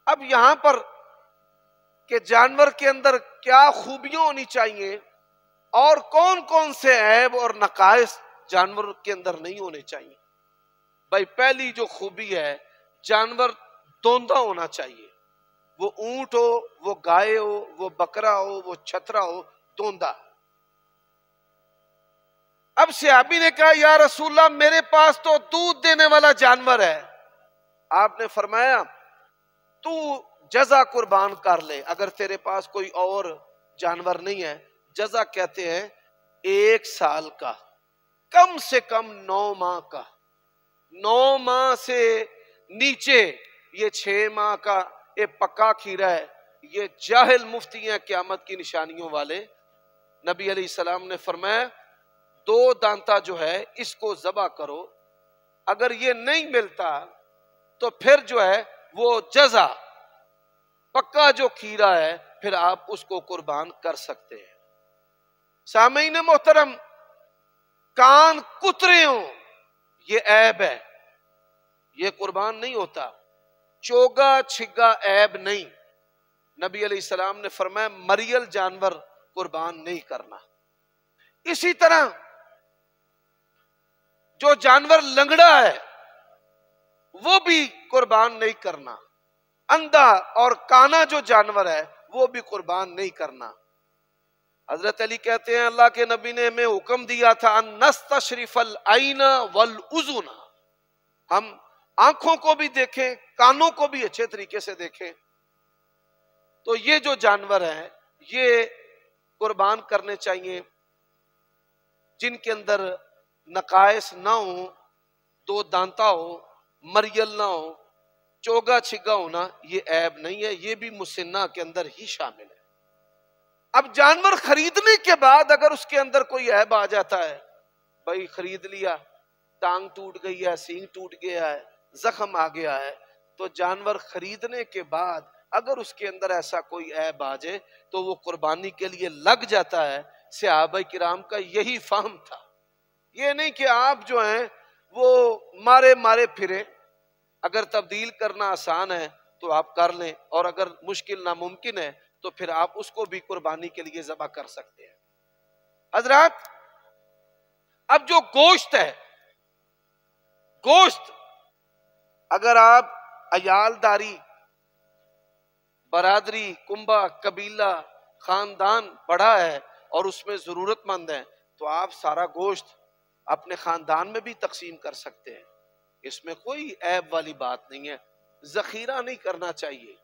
اب یہاں پر کہ جانور کے اندر کیا خوبیاں ہونی چاہیے اور کون کون سے عیب اور نقائص جانور کے اندر نہیں ہونے چاہیے. بھائی پہلی جو خوبی ہے، جانور دوندا ہونا چاہیے. وہ اونٹ ہو، وہ گائے ہو، وہ بکرا ہو، وہ چھترا ہو، دوندا. اب صحابی نے کہا یا رسول اللہ میرے پاس تو دودھ دینے والا جانور ہے. آپ نے فرمایا تو جزا قربان کر لے. اگر تیرے پاس کوئی اور جانور نہیں ہے، جزا کہتے ہیں 1 سال کا، کم سے کم 9 ماہ کا. 9 ماہ سے نیچے یہ 6 ماہ کا یہ پکا کھیرا ہے. یہ جاہل مفتی ہیں قیامت کی نشانیوں والے. نبی علیہ السلام نے فرمایا 2 دانتا جو ہے اس کو ذبح کرو. اگر یہ نہیں ملتا تو پھر جو ہے وہ جزا پکا جو کھیرا ہے پھر آپ اس کو قربان کر سکتے ہیں. سامعین محترم، کان کترے ہوں یہ عیب ہے، یہ قربان نہیں ہوتا. چوگا چھگا عیب نہیں. نبی علیہ السلام نے فرمایا مریل جانور قربان نہیں کرنا. اسی طرح جو جانور لنگڑا ہے وہ بھی قربان نہیں کرنا. اندھا اور کانا جو جانور ہے وہ بھی قربان نہیں کرنا. حضرت علی کہتے ہیں اللہ کے نبی نے ہمیں حکم دیا تھا ان نستشرف العین والاذن، ہم آنکھوں کو بھی دیکھیں، کانوں کو بھی اچھے طریقے سے دیکھیں. تو یہ جو جانور ہیں یہ قربان کرنے چاہیے جن کے اندر نقائص نہ ہوں، 2 دانتا ہو، مریل نہ ہو، چوگا چھگا ہونا یہ عیب نہیں ہے. یہ بھی مسنہ کے اندر ہی شامل ہے. اب جانور خریدنے کے بعد اگر اس کے اندر کوئی عیب آ جاتا ہے، بھائی خرید لیا، ٹانگ ٹوٹ گئی ہے، سینگ ٹوٹ گیا ہے، زخم آ گیا ہے، تو جانور خریدنے کے بعد اگر اس کے اندر ایسا کوئی عیب آ جائے تو وہ قربانی کے لیے لگ جاتا ہے. صحابہ کرام کا یہی فہم تھا. یہ نہیں کہ آپ جو ہیں وہ مارے پھرے. اگر تبدیل کرنا آسان ہے تو آپ کر لیں، اور اگر مشکل ناممکن ہے تو پھر آپ اس کو بھی قربانی کے لیے ذبح کر سکتے ہیں. حضرات اب جو گوشت ہے، گوشت اگر آپ عیالداری، برادری، کنبہ، قبیلہ، خاندان بڑا ہے اور اس میں ضرورت مند ہے تو آپ سارا گوشت اپنے خاندان میں بھی تقسیم کر سکتے ہیں. اس میں کوئی عیب والی بات نہیں ہے. ذخیرہ نہیں کرنا چاہیے.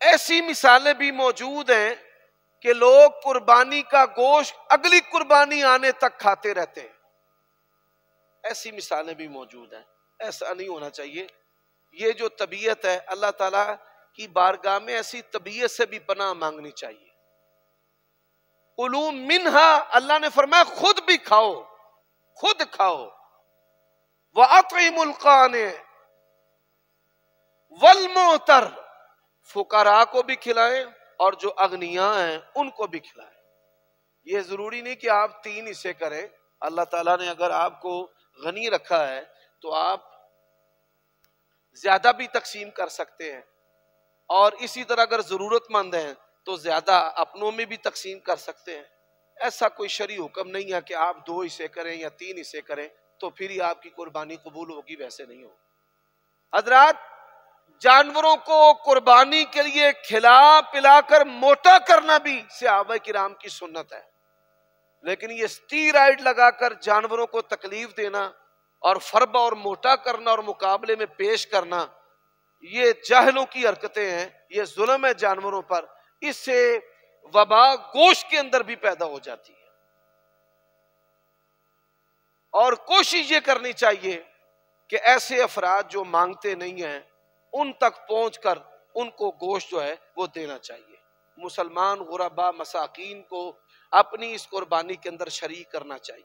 ایسی مثالیں بھی موجود ہیں کہ لوگ قربانی کا گوشت اگلی قربانی آنے تک کھاتے رہتے ہیں. ایسی مثالیں بھی موجود ہیں. ایسا نہیں ہونا چاہیے. یہ جو طبیعت ہے اللہ تعالیٰ کی بارگاہ میں ایسی طبیعت سے بھی پناہ مانگنی چاہیے. کلوا منہا، اللہ نے فرمایا خود بھی کھاؤ، خود کھاؤ. وَأَطْعِمُوا الْقَانِعَ وَالْمُعْتَرَّ، فقراء کو بھی کھلائیں اور جو اغنیاء ہیں ان کو بھی کھلائیں. یہ ضروری نہیں کہ آپ 3 حصے کریں. اللہ تعالیٰ نے اگر آپ کو غنی رکھا ہے تو آپ زیادہ بھی تقسیم کر سکتے ہیں، اور اسی طرح اگر ضرورت مند ہیں تو زیادہ اپنوں میں بھی تقسیم کر سکتے ہیں. ایسا کوئی شرعی حکم نہیں ہے کہ آپ 2 حصے کریں یا 3 حصے کریں تو پھر ہی آپ کی قربانی قبول ہوگی، ویسے نہیں ہوگی. حضرات جانوروں کو قربانی کے لیے کھلا پلا کر موٹا کرنا بھی صحابہ کرام کی سنت ہے. لیکن یہ اسٹیرائڈ لگا کر جانوروں کو تکلیف دینا اور فربا اور موٹا کرنا اور مقابلے میں پیش کرنا، یہ جاہلوں کی حرکتیں ہیں. یہ ظلم ہے جانوروں پر. اس سے وبا گوشت کے اندر بھی پیدا ہو جاتی ہے. اور کوشش یہ کرنی چاہیے کہ ایسے افراد جو مانگتے نہیں ہیں ان تک پہنچ کر ان کو گوشت جو ہے وہ دینا چاہیے. مسلمان غربا مساکین کو اپنی اس قربانی کے اندر شریک کرنا چاہیے.